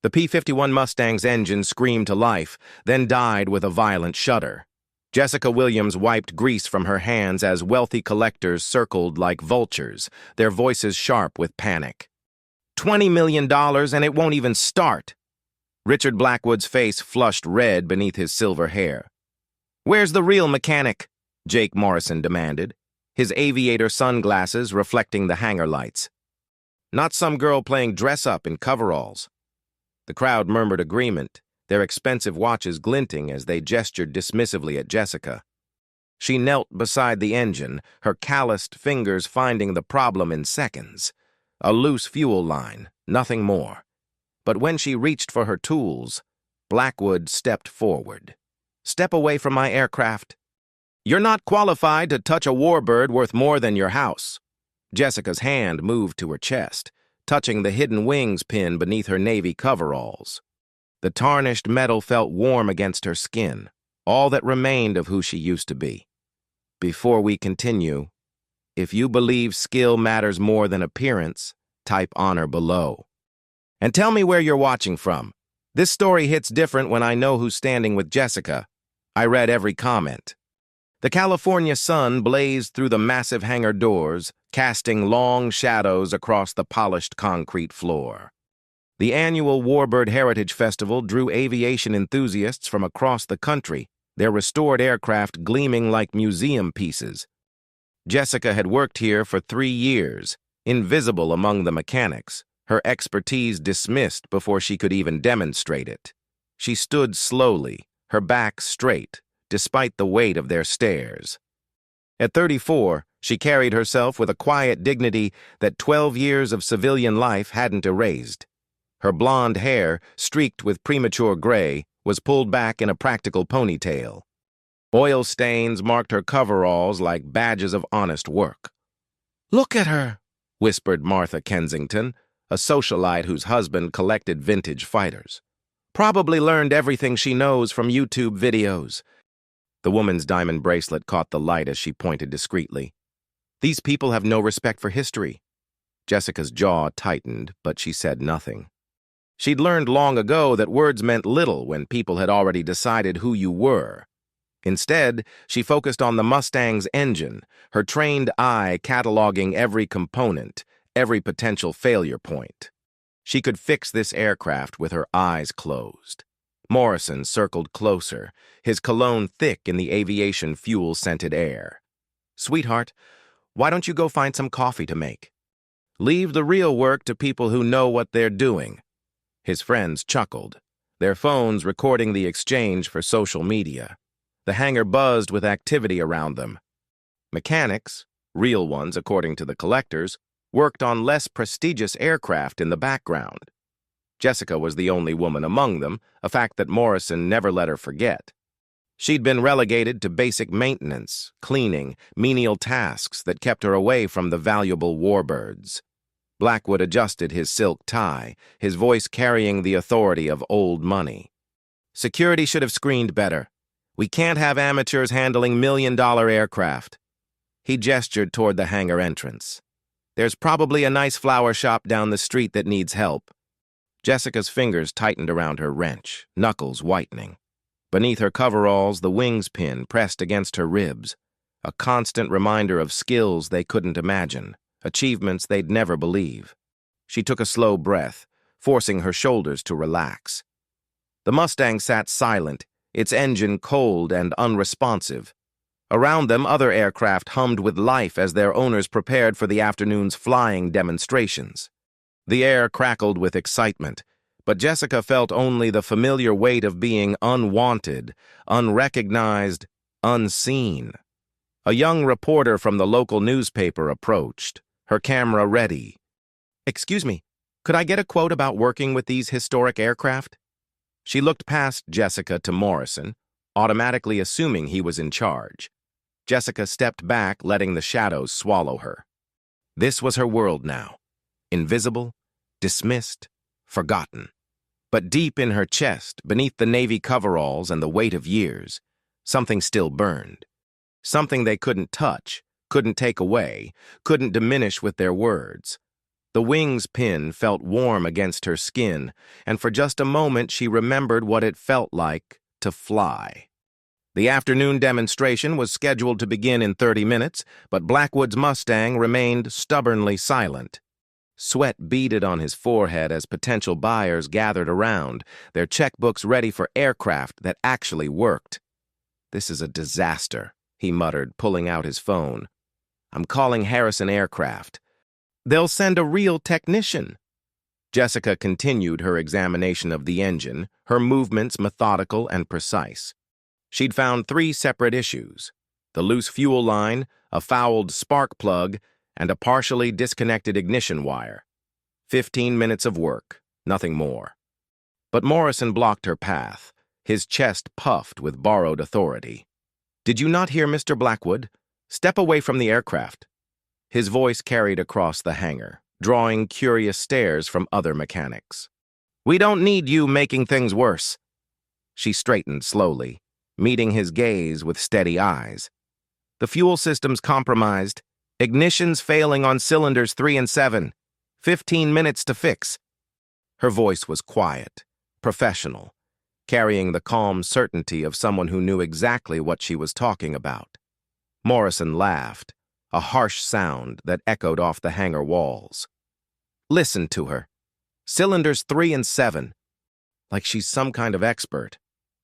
The P-51 Mustang's engine screamed to life, then died with a violent shudder. Jessica Williams wiped grease from her hands as wealthy collectors circled like vultures, their voices sharp with panic. $20 million and it won't even start. Richard Blackwood's face flushed red beneath his silver hair. "Where's the real mechanic?" Jake Morrison demanded, his aviator sunglasses reflecting the hangar lights. "Not some girl playing dress-up in coveralls." The crowd murmured agreement, their expensive watches glinting as they gestured dismissively at Jessica. She knelt beside the engine, her calloused fingers finding the problem in seconds. A loose fuel line, nothing more. But when she reached for her tools, Blackwood stepped forward. "Step away from my aircraft. You're not qualified to touch a warbird worth more than your house." Jessica's hand moved to her chest, touching the hidden wings pin beneath her navy coveralls. The tarnished metal felt warm against her skin, all that remained of who she used to be. "Before we continue, if you believe skill matters more than appearance, type honor below. And tell me where you're watching from. This story hits different when I know who's standing with Jessica." I read every comment. The California sun blazed through the massive hangar doors, casting long shadows across the polished concrete floor. The annual Warbird Heritage Festival drew aviation enthusiasts from across the country, their restored aircraft gleaming like museum pieces. Jessica had worked here for 3 years, invisible among the mechanics, her expertise dismissed before she could even demonstrate it. She stood slowly, her back straight, despite the weight of their stares. At 34, she carried herself with a quiet dignity that 12 years of civilian life hadn't erased. Her blonde hair, streaked with premature gray, was pulled back in a practical ponytail. Oil stains marked her coveralls like badges of honest work. "Look at her," whispered Martha Kensington, a socialite whose husband collected vintage fighters. "Probably learned everything she knows from YouTube videos." The woman's diamond bracelet caught the light as she pointed discreetly. "These people have no respect for history." Jessica's jaw tightened, but she said nothing. She'd learned long ago that words meant little when people had already decided who you were. Instead, she focused on the Mustang's engine, her trained eye cataloging every component, every potential failure point. She could fix this aircraft with her eyes closed. Morrison circled closer, his cologne thick in the aviation fuel-scented air. "Sweetheart, why don't you go find some coffee to make? Leave the real work to people who know what they're doing." His friends chuckled, their phones recording the exchange for social media. The hangar buzzed with activity around them. Mechanics, real ones according to the collectors, worked on less prestigious aircraft in the background. Jessica was the only woman among them, a fact that Morrison never let her forget. She'd been relegated to basic maintenance, cleaning, menial tasks that kept her away from the valuable warbirds. Blackwood adjusted his silk tie, his voice carrying the authority of old money. "Security should have screened better. We can't have amateurs handling million-dollar aircraft." He gestured toward the hangar entrance. "There's probably a nice flower shop down the street that needs help." Jessica's fingers tightened around her wrench, knuckles whitening. Beneath her coveralls, the wings pin pressed against her ribs, a constant reminder of skills they couldn't imagine, achievements they'd never believe. She took a slow breath, forcing her shoulders to relax. The Mustang sat silent, its engine cold and unresponsive. Around them, other aircraft hummed with life as their owners prepared for the afternoon's flying demonstrations. The air crackled with excitement, but Jessica felt only the familiar weight of being unwanted, unrecognized, unseen. A young reporter from the local newspaper approached, her camera ready. "Excuse me, could I get a quote about working with these historic aircraft?" She looked past Jessica to Morrison, automatically assuming he was in charge. Jessica stepped back, letting the shadows swallow her. This was her world now. Invisible, dismissed, forgotten. But deep in her chest, beneath the navy coveralls and the weight of years, something still burned. Something they couldn't touch, couldn't take away, couldn't diminish with their words. The wing's pin felt warm against her skin, and for just a moment she remembered what it felt like to fly. The afternoon demonstration was scheduled to begin in 30 minutes, but Blackwood's Mustang remained stubbornly silent. Sweat beaded on his forehead as potential buyers gathered around, their checkbooks ready for aircraft that actually worked. "This is a disaster," he muttered, pulling out his phone. "I'm calling Harrison Aircraft. They'll send a real technician." Jessica continued her examination of the engine, her movements methodical and precise. She'd found 3 separate issues: the loose fuel line, a fouled spark plug, and a partially disconnected ignition wire. 15 minutes of work, nothing more. But Morrison blocked her path, his chest puffed with borrowed authority. "Did you not hear Mr. Blackwood? Step away from the aircraft." His voice carried across the hangar, drawing curious stares from other mechanics. "We don't need you making things worse." She straightened slowly, meeting his gaze with steady eyes. "The fuel system's compromised. Ignition's failing on cylinders 3 and 7. 15 minutes to fix." Her voice was quiet, professional, carrying the calm certainty of someone who knew exactly what she was talking about. Morrison laughed, a harsh sound that echoed off the hangar walls. "Listen to her. Cylinders 3 and 7. Like she's some kind of expert."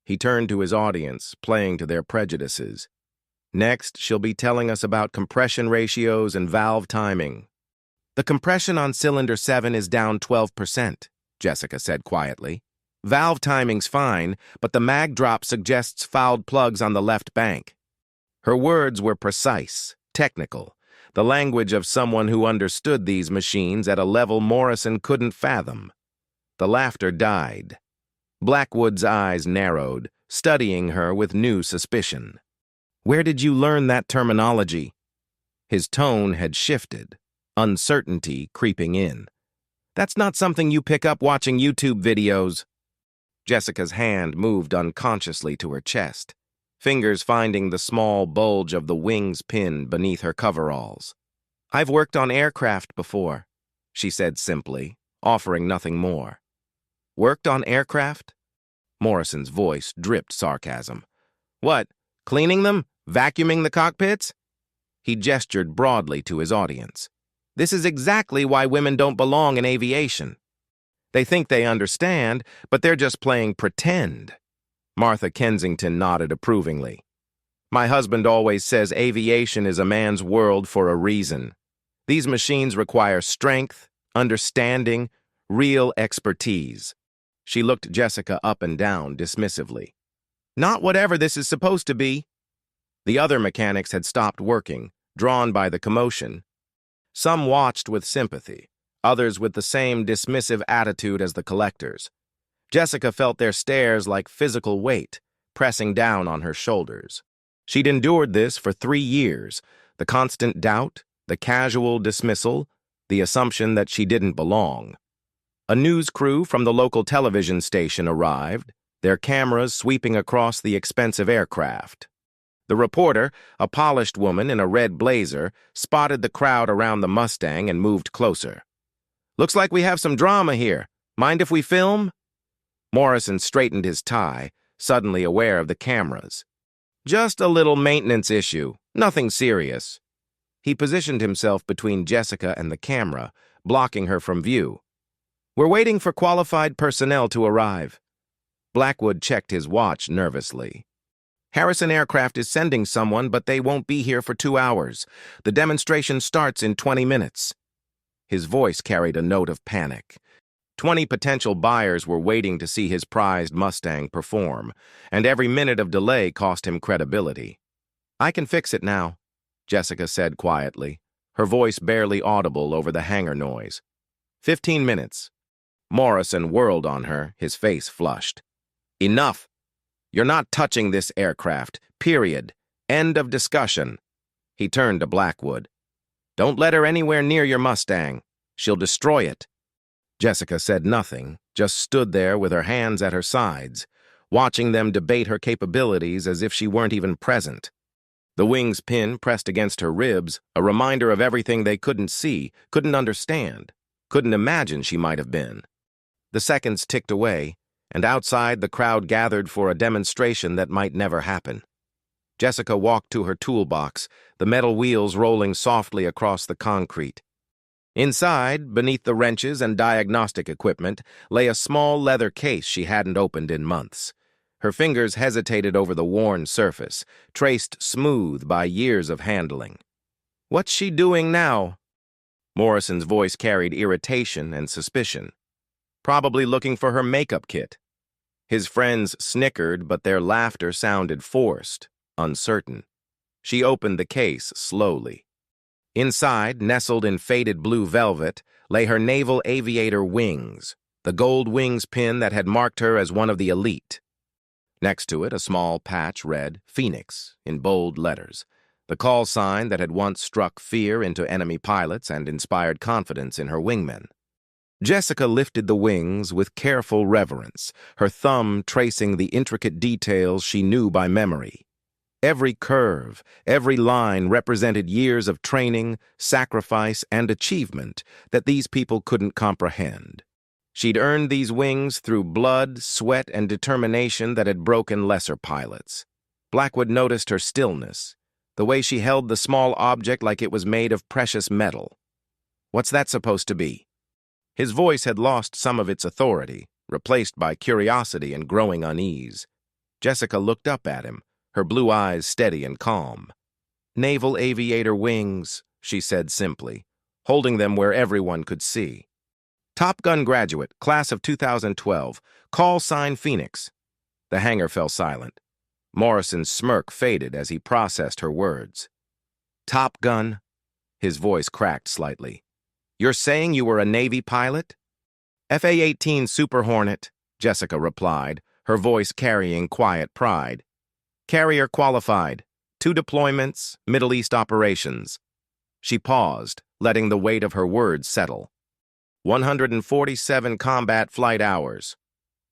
He turned to his audience, playing to their prejudices. "Next, she'll be telling us about compression ratios and valve timing." "The compression on cylinder 7 is down 12%, Jessica said quietly. "Valve timing's fine, but the mag drop suggests fouled plugs on the left bank." Her words were precise, technical, the language of someone who understood these machines at a level Morrison couldn't fathom. The laughter died. Blackwood's eyes narrowed, studying her with new suspicion. "Where did you learn that terminology?" His tone had shifted, uncertainty creeping in. "That's not something you pick up watching YouTube videos." Jessica's hand moved unconsciously to her chest, fingers finding the small bulge of the wing's pin beneath her coveralls. "I've worked on aircraft before," she said simply, offering nothing more. "Worked on aircraft?" Morrison's voice dripped sarcasm. "What, cleaning them? Vacuuming the cockpits?" He gestured broadly to his audience. "This is exactly why women don't belong in aviation. They think they understand, but they're just playing pretend." Martha Kensington nodded approvingly. "My husband always says aviation is a man's world for a reason. These machines require strength, understanding, real expertise." She looked Jessica up and down dismissively. "Not whatever this is supposed to be." The other mechanics had stopped working, drawn by the commotion. Some watched with sympathy, others with the same dismissive attitude as the collectors. Jessica felt their stares like physical weight, pressing down on her shoulders. She'd endured this for 3 years, the constant doubt, the casual dismissal, the assumption that she didn't belong. A news crew from the local television station arrived, their cameras sweeping across the expensive aircraft. The reporter, a polished woman in a red blazer, spotted the crowd around the Mustang and moved closer. "Looks like we have some drama here. Mind if we film?" Morrison straightened his tie, suddenly aware of the cameras. "Just a little maintenance issue, nothing serious." He positioned himself between Jessica and the camera, blocking her from view. "We're waiting for qualified personnel to arrive." Blackwood checked his watch nervously. "Harrison Aircraft is sending someone, but they won't be here for 2 hours. The demonstration starts in 20 minutes. His voice carried a note of panic. 20 potential buyers were waiting to see his prized Mustang perform, and every minute of delay cost him credibility. "I can fix it now," Jessica said quietly, her voice barely audible over the hangar noise. 15 minutes. Morrison whirled on her, his face flushed. "Enough. You're not touching this aircraft, period. End of discussion." He turned to Blackwood. "Don't let her anywhere near your Mustang. She'll destroy it." Jessica said nothing, just stood there with her hands at her sides, watching them debate her capabilities as if she weren't even present. The wing's pin pressed against her ribs, a reminder of everything they couldn't see, couldn't understand. Couldn't imagine she might have been. The seconds ticked away, and outside the crowd gathered for a demonstration that might never happen. Jessica walked to her toolbox, the metal wheels rolling softly across the concrete. Inside, beneath the wrenches and diagnostic equipment, lay a small leather case she hadn't opened in months. Her fingers hesitated over the worn surface, traced smooth by years of handling. "What's she doing now?" Morrison's voice carried irritation and suspicion. "Probably looking for her makeup kit." His friends snickered, but their laughter sounded forced, uncertain. She opened the case slowly. Inside, nestled in faded blue velvet, lay her Naval Aviator Wings, the gold wings pin that had marked her as one of the elite. Next to it, a small patch read Phoenix in bold letters, the call sign that had once struck fear into enemy pilots and inspired confidence in her wingmen. Jessica lifted the wings with careful reverence, her thumb tracing the intricate details she knew by memory. Every curve, every line represented years of training, sacrifice, and achievement that these people couldn't comprehend. She'd earned these wings through blood, sweat, and determination that had broken lesser pilots. Blackwood noticed her stillness, the way she held the small object like it was made of precious metal. "What's that supposed to be?" His voice had lost some of its authority, replaced by curiosity and growing unease. Jessica looked up at him, her blue eyes steady and calm. "Naval Aviator Wings," she said simply, holding them where everyone could see. "Top Gun graduate, class of 2012, call sign Phoenix." The hangar fell silent. Morrison's smirk faded as he processed her words. "Top Gun?" His voice cracked slightly. "You're saying you were a Navy pilot?" "FA-18 Super Hornet," Jessica replied, her voice carrying quiet pride. "Carrier qualified. 2 deployments, Middle East operations." She paused, letting the weight of her words settle. 147 combat flight hours.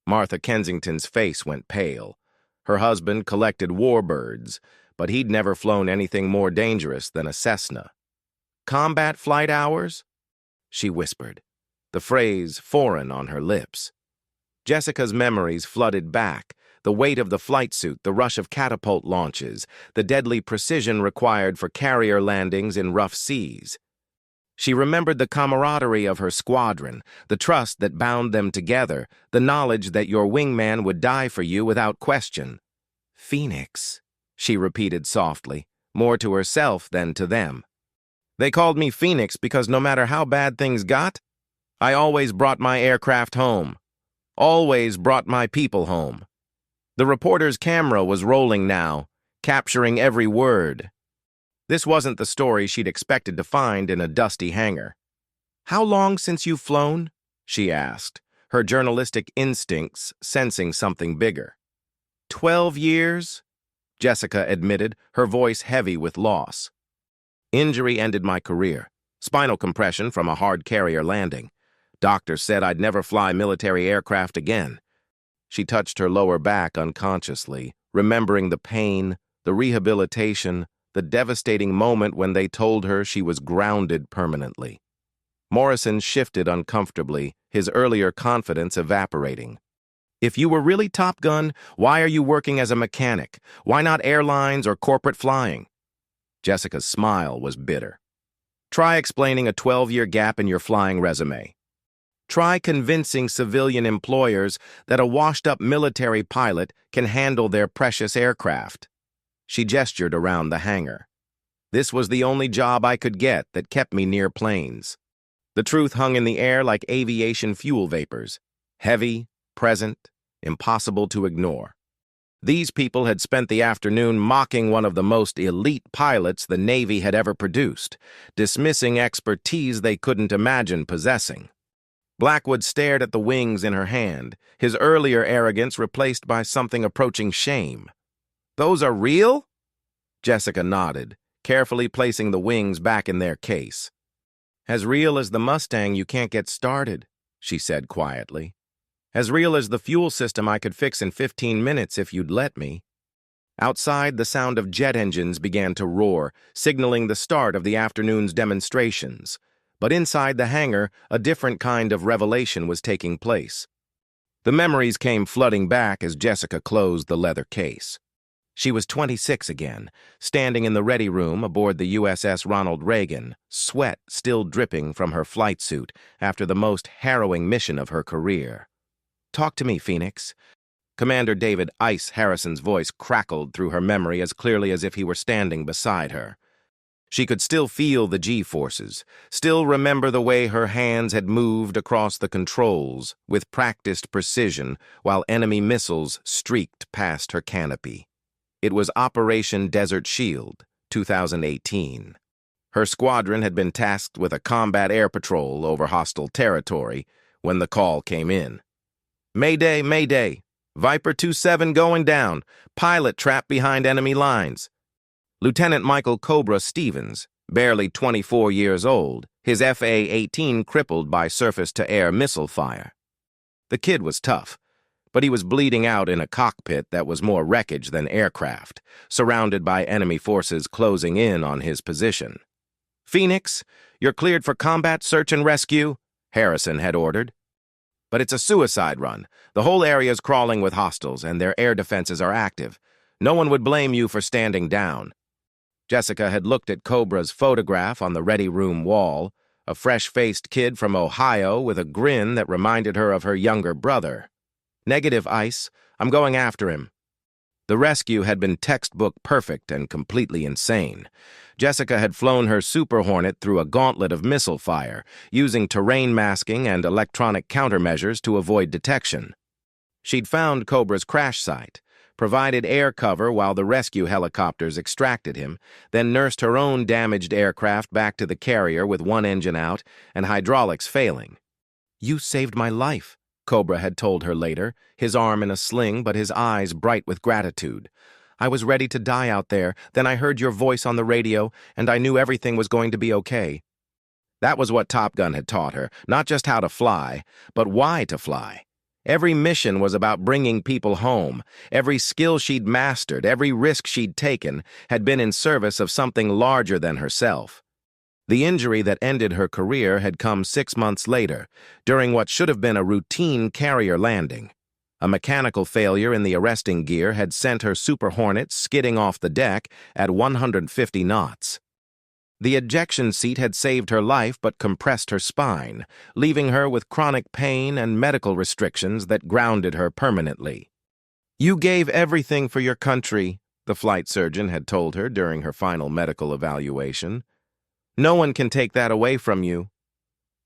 Martha Kensington's face went pale. Her husband collected warbirds, but he'd never flown anything more dangerous than a Cessna. "Combat flight hours?" she whispered, the phrase foreign on her lips. Jessica's memories flooded back, the weight of the flight suit, the rush of catapult launches, the deadly precision required for carrier landings in rough seas. She remembered the camaraderie of her squadron, the trust that bound them together, the knowledge that your wingman would die for you without question. "Phoenix," she repeated softly, more to herself than to them. "They called me Phoenix because no matter how bad things got, I always brought my aircraft home, always brought my people home." The reporter's camera was rolling now, capturing every word. This wasn't the story she'd expected to find in a dusty hangar. "How long since you've flown?" she asked, her journalistic instincts sensing something bigger. 12 years, Jessica admitted, her voice heavy with loss. "Injury ended my career. Spinal compression from a hard carrier landing. Doctors said I'd never fly military aircraft again." She touched her lower back unconsciously, remembering the pain, the rehabilitation, the devastating moment when they told her she was grounded permanently. Morrison shifted uncomfortably, his earlier confidence evaporating. "If you were really Top Gun, why are you working as a mechanic? Why not airlines or corporate flying?" Jessica's smile was bitter. "Try explaining a 12-year gap in your flying resume. Try convincing civilian employers that a washed-up military pilot can handle their precious aircraft." She gestured around the hangar. "This was the only job I could get that kept me near planes." The truth hung in the air like aviation fuel vapors, heavy, present, impossible to ignore. These people had spent the afternoon mocking one of the most elite pilots the Navy had ever produced, dismissing expertise they couldn't imagine possessing. Blackwood stared at the wings in her hand, his earlier arrogance replaced by something approaching shame. "Those are real?" Jessica nodded, carefully placing the wings back in their case. "As real as the Mustang you can't get started," she said quietly. "As real as the fuel system I could fix in 15 minutes if you'd let me." Outside, the sound of jet engines began to roar, signaling the start of the afternoon's demonstrations. But inside the hangar, a different kind of revelation was taking place. The memories came flooding back as Jessica closed the leather case. She was 26 again, standing in the ready room aboard the USS Ronald Reagan, sweat still dripping from her flight suit after the most harrowing mission of her career. "Talk to me, Phoenix." Commander David "Ice" Harrison's voice crackled through her memory as clearly as if he were standing beside her. She could still feel the G-forces, still remember the way her hands had moved across the controls with practiced precision while enemy missiles streaked past her canopy. It was Operation Desert Shield, 2018. Her squadron had been tasked with a combat air patrol over hostile territory when the call came in. "Mayday, Mayday! Viper 27 going down. Pilot trapped behind enemy lines." Lieutenant Michael "Cobra" Stevens, barely 24 years old, his FA-18 crippled by surface-to-air missile fire. The kid was tough, but he was bleeding out in a cockpit that was more wreckage than aircraft, surrounded by enemy forces closing in on his position. "Phoenix, you're cleared for combat search and rescue," Harrison had ordered. "But it's a suicide run. The whole area's crawling with hostiles, and their air defenses are active. No one would blame you for standing down." Jessica had looked at Cobra's photograph on the ready room wall, a fresh-faced kid from Ohio with a grin that reminded her of her younger brother. "Negative, Ice. I'm going after him." The rescue had been textbook perfect and completely insane. Jessica had flown her Super Hornet through a gauntlet of missile fire, using terrain masking and electronic countermeasures to avoid detection. She'd found Cobra's crash site, provided air cover while the rescue helicopters extracted him, then nursed her own damaged aircraft back to the carrier with one engine out and hydraulics failing. "You saved my life," Cobra had told her later, his arm in a sling but his eyes bright with gratitude. "I was ready to die out there, then I heard your voice on the radio, and I knew everything was going to be okay." That was what Top Gun had taught her, not just how to fly, but why to fly. Every mission was about bringing people home. Every skill she'd mastered, every risk she'd taken, had been in service of something larger than herself. The injury that ended her career had come 6 months later, during what should have been a routine carrier landing. A mechanical failure in the arresting gear had sent her Super Hornet skidding off the deck at 150 knots. The ejection seat had saved her life but compressed her spine, leaving her with chronic pain and medical restrictions that grounded her permanently. "You gave everything for your country," the flight surgeon had told her during her final medical evaluation. "No one can take that away from you."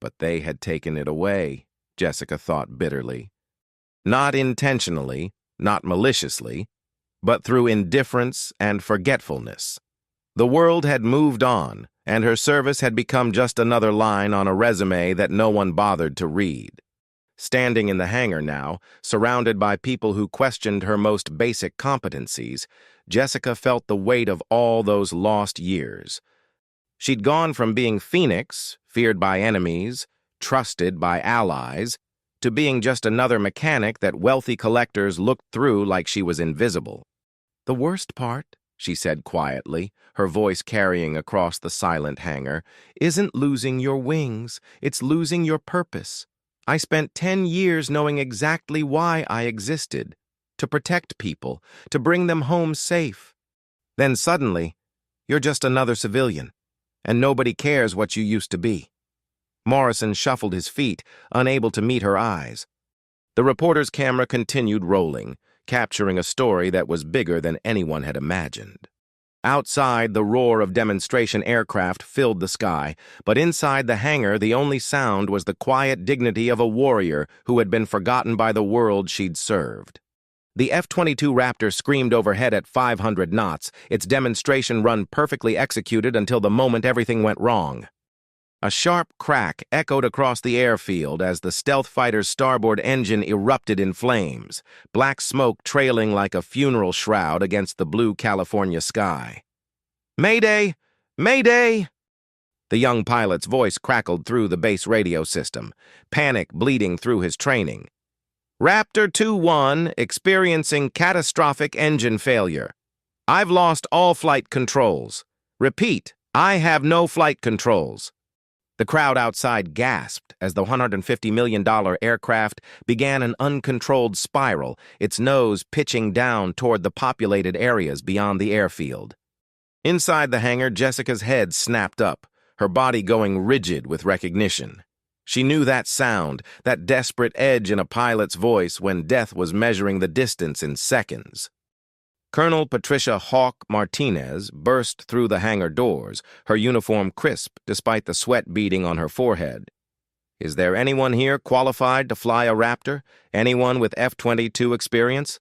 But they had taken it away, Jessica thought bitterly. Not intentionally, not maliciously, but through indifference and forgetfulness. The world had moved on, and her service had become just another line on a resume that no one bothered to read. Standing in the hangar now, surrounded by people who questioned her most basic competencies, Jessica felt the weight of all those lost years. She'd gone from being Phoenix, feared by enemies, trusted by allies, to being just another mechanic that wealthy collectors looked through like she was invisible. "The worst part," she said quietly, her voice carrying across the silent hangar, "isn't losing your wings, it's losing your purpose. I spent 10 years knowing exactly why I existed, to protect people, to bring them home safe. Then suddenly, you're just another civilian, and nobody cares what you used to be." Morrison shuffled his feet, unable to meet her eyes. The reporter's camera continued rolling, capturing a story that was bigger than anyone had imagined. Outside, the roar of demonstration aircraft filled the sky, but inside the hangar, the only sound was the quiet dignity of a warrior who had been forgotten by the world she'd served. The F-22 Raptor screamed overhead at 500 knots, its demonstration run perfectly executed until the moment everything went wrong. A sharp crack echoed across the airfield as the stealth fighter's starboard engine erupted in flames, black smoke trailing like a funeral shroud against the blue California sky. "Mayday! Mayday!" The young pilot's voice crackled through the base radio system, panic bleeding through his training. "Raptor 2-1 experiencing catastrophic engine failure. I've lost all flight controls. Repeat, I have no flight controls." The crowd outside gasped as the $150 million aircraft began an uncontrolled spiral, its nose pitching down toward the populated areas beyond the airfield. Inside the hangar, Jessica's head snapped up, her body going rigid with recognition. She knew that sound, that desperate edge in a pilot's voice when death was measuring the distance in seconds. Colonel Patricia Hawk Martinez burst through the hangar doors, her uniform crisp despite the sweat beading on her forehead. "Is there anyone here qualified to fly a Raptor? Anyone with F-22 experience?"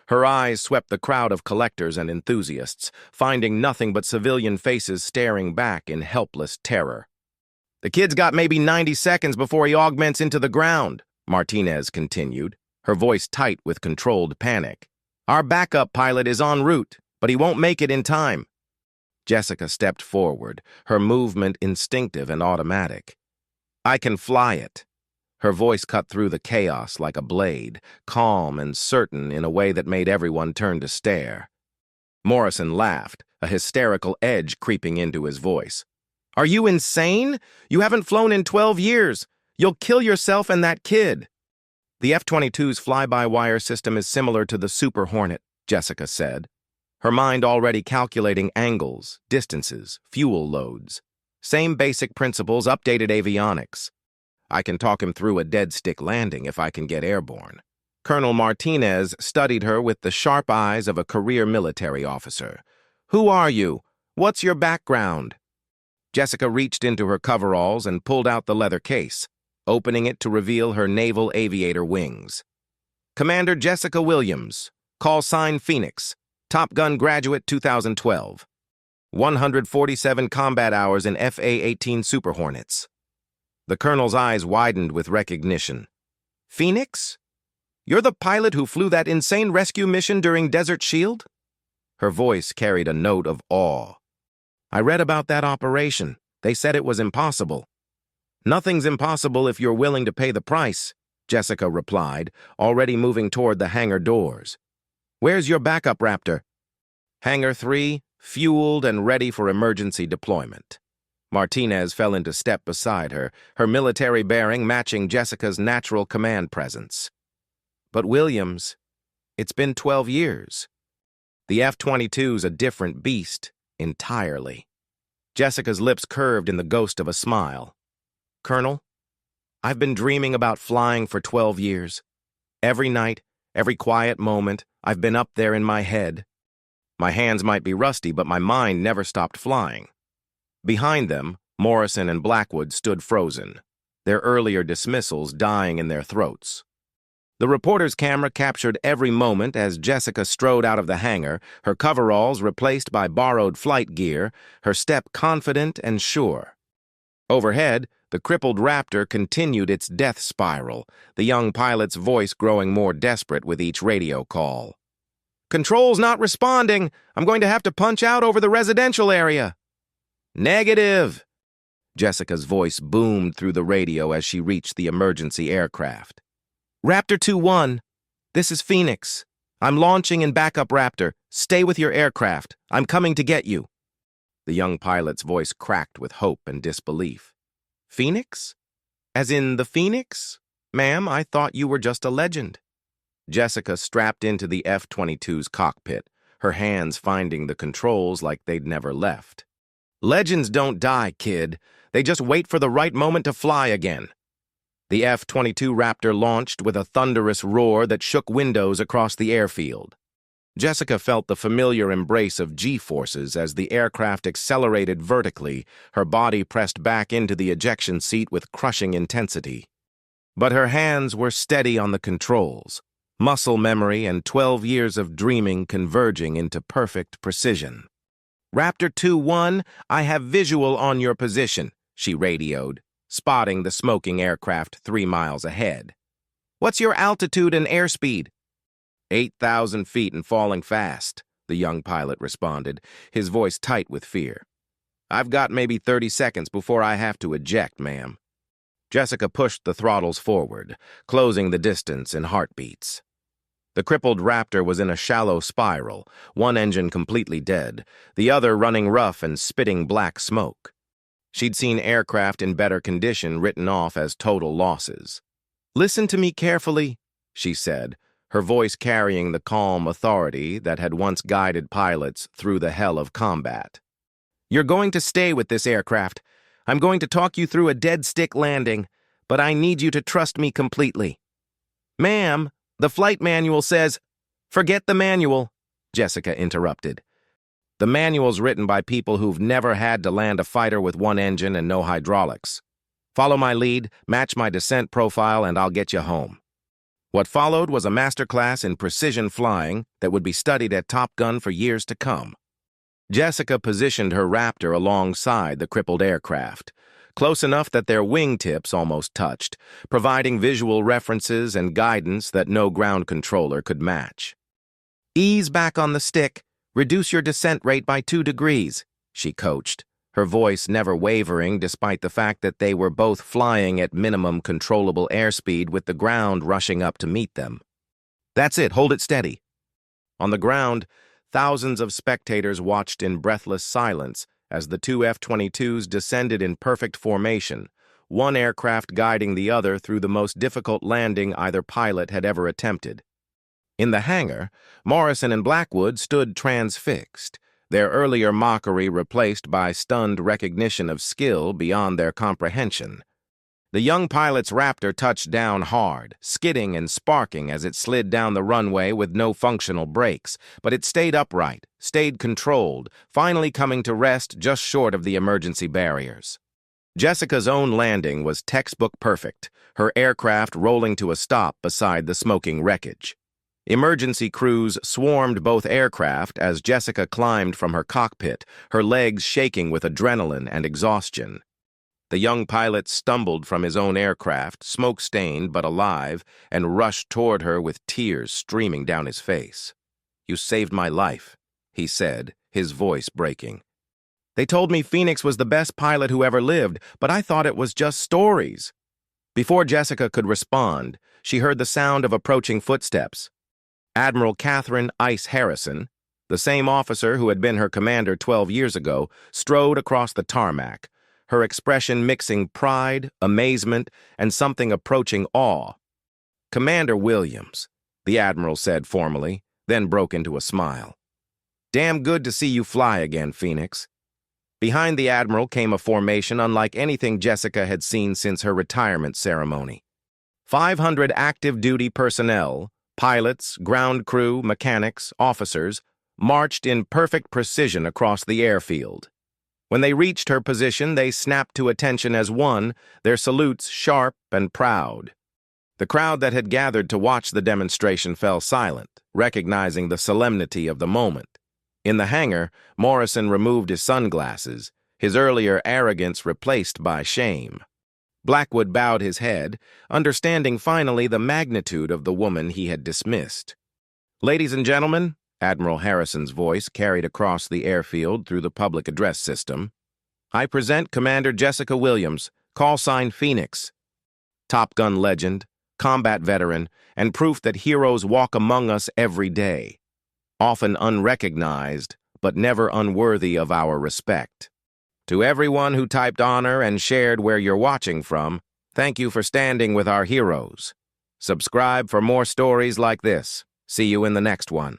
Her eyes swept the crowd of collectors and enthusiasts, finding nothing but civilian faces staring back in helpless terror. "The kid's got maybe 90 seconds before he augments into the ground," Martinez continued, her voice tight with controlled panic. "Our backup pilot is en route, but he won't make it in time." Jessica stepped forward, her movement instinctive and automatic. "I can fly it." Her voice cut through the chaos like a blade, calm and certain in a way that made everyone turn to stare. Morrison laughed, a hysterical edge creeping into his voice. "Are you insane? You haven't flown in 12 years. You'll kill yourself and that kid." "The F-22's fly-by-wire system is similar to the Super Hornet," Jessica said, her mind already calculating angles, distances, fuel loads. "Same basic principles, updated avionics. I can talk him through a dead-stick landing if I can get airborne." Colonel Martinez studied her with the sharp eyes of a career military officer. "Who are you? What's your background?" Jessica reached into her coveralls and pulled out the leather case, opening it to reveal her Naval Aviator Wings. "Commander Jessica Williams, call sign Phoenix, Top Gun graduate 2012. 147 combat hours in FA-18 Super Hornets." The colonel's eyes widened with recognition. "Phoenix? You're the pilot who flew that insane rescue mission during Desert Shield?" Her voice carried a note of awe. "I read about that operation. They said it was impossible." "Nothing's impossible if you're willing to pay the price," Jessica replied, already moving toward the hangar doors. "Where's your backup Raptor?" "Hangar 3, fueled and ready for emergency deployment." Martinez fell into step beside her, her military bearing matching Jessica's natural command presence. "But Williams, it's been 12 years. The F-22's a different beast, entirely." Jessica's lips curved in the ghost of a smile. "Colonel, I've been dreaming about flying for 12 years. Every night, every quiet moment, I've been up there in my head. My hands might be rusty, but my mind never stopped flying." Behind them, Morrison and Blackwood stood frozen, their earlier dismissals dying in their throats. The reporter's camera captured every moment as Jessica strode out of the hangar, her coveralls replaced by borrowed flight gear, her step confident and sure. Overhead, the crippled Raptor continued its death spiral, the young pilot's voice growing more desperate with each radio call. "Control's not responding. I'm going to have to punch out over the residential area." "Negative." Jessica's voice boomed through the radio as she reached the emergency aircraft. "Raptor 2-1, this is Phoenix. I'm launching in backup Raptor. Stay with your aircraft. I'm coming to get you." The young pilot's voice cracked with hope and disbelief. "Phoenix? As in the Phoenix? Ma'am, I thought you were just a legend." Jessica strapped into the F-22's cockpit, her hands finding the controls like they'd never left. "Legends don't die, kid. They just wait for the right moment to fly again." The F-22 Raptor launched with a thunderous roar that shook windows across the airfield. Jessica felt the familiar embrace of G-forces as the aircraft accelerated vertically, her body pressed back into the ejection seat with crushing intensity. But her hands were steady on the controls, muscle memory and 12 years of dreaming converging into perfect precision. "Raptor 2-1, I have visual on your position," she radioed, spotting the smoking aircraft 3 miles ahead. "What's your altitude and airspeed?" 8,000 feet and falling fast," the young pilot responded, his voice tight with fear. "I've got maybe 30 seconds before I have to eject, ma'am." Jessica pushed the throttles forward, closing the distance in heartbeats. The crippled Raptor was in a shallow spiral, one engine completely dead, the other running rough and spitting black smoke. She'd seen aircraft in better condition written off as total losses. "Listen to me carefully," she said, her voice carrying the calm authority that had once guided pilots through the hell of combat. "You're going to stay with this aircraft. I'm going to talk you through a dead-stick landing, but I need you to trust me completely." "Ma'am, the flight manual says—" "Forget the manual," Jessica interrupted. "The manual's written by people who've never had to land a fighter with one engine and no hydraulics. Follow my lead, match my descent profile, and I'll get you home." What followed was a masterclass in precision flying that would be studied at Top Gun for years to come. Jessica positioned her Raptor alongside the crippled aircraft, close enough that their wingtips almost touched, providing visual references and guidance that no ground controller could match. "Ease back on the stick. Reduce your descent rate by 2 degrees, she coached, her voice never wavering despite the fact that they were both flying at minimum controllable airspeed with the ground rushing up to meet them. "That's it, hold it steady." On the ground, thousands of spectators watched in breathless silence as the two F-22s descended in perfect formation, one aircraft guiding the other through the most difficult landing either pilot had ever attempted. In the hangar, Morrison and Blackwood stood transfixed, their earlier mockery replaced by stunned recognition of skill beyond their comprehension. The young pilot's Raptor touched down hard, skidding and sparking as it slid down the runway with no functional brakes, but it stayed upright, stayed controlled, finally coming to rest just short of the emergency barriers. Jessica's own landing was textbook perfect, her aircraft rolling to a stop beside the smoking wreckage. Emergency crews swarmed both aircraft as Jessica climbed from her cockpit, her legs shaking with adrenaline and exhaustion. The young pilot stumbled from his own aircraft, smoke-stained but alive, and rushed toward her with tears streaming down his face. "You saved my life," he said, his voice breaking. "They told me Phoenix was the best pilot who ever lived, but I thought it was just stories." Before Jessica could respond, she heard the sound of approaching footsteps. Admiral Catherine Ice Harrison, the same officer who had been her commander 12 years ago, strode across the tarmac, her expression mixing pride, amazement, and something approaching awe. "Commander Williams," the admiral said formally, then broke into a smile. "Damn good to see you fly again, Phoenix." Behind the admiral came a formation unlike anything Jessica had seen since her retirement ceremony. 500 active-duty personnel, pilots, ground crew, mechanics, officers, marched in perfect precision across the airfield. When they reached her position, they snapped to attention as one, their salutes sharp and proud. The crowd that had gathered to watch the demonstration fell silent, recognizing the solemnity of the moment. In the hangar, Morrison removed his sunglasses, his earlier arrogance replaced by shame. Blackwood bowed his head, understanding finally the magnitude of the woman he had dismissed. "Ladies and gentlemen," Admiral Harrison's voice carried across the airfield through the public address system, "I present Commander Jessica Williams, call sign Phoenix. Top Gun legend, combat veteran, and proof that heroes walk among us every day. Often unrecognized, but never unworthy of our respect. To everyone who typed honor and shared where you're watching from, thank you for standing with our heroes. Subscribe for more stories like this. See you in the next one."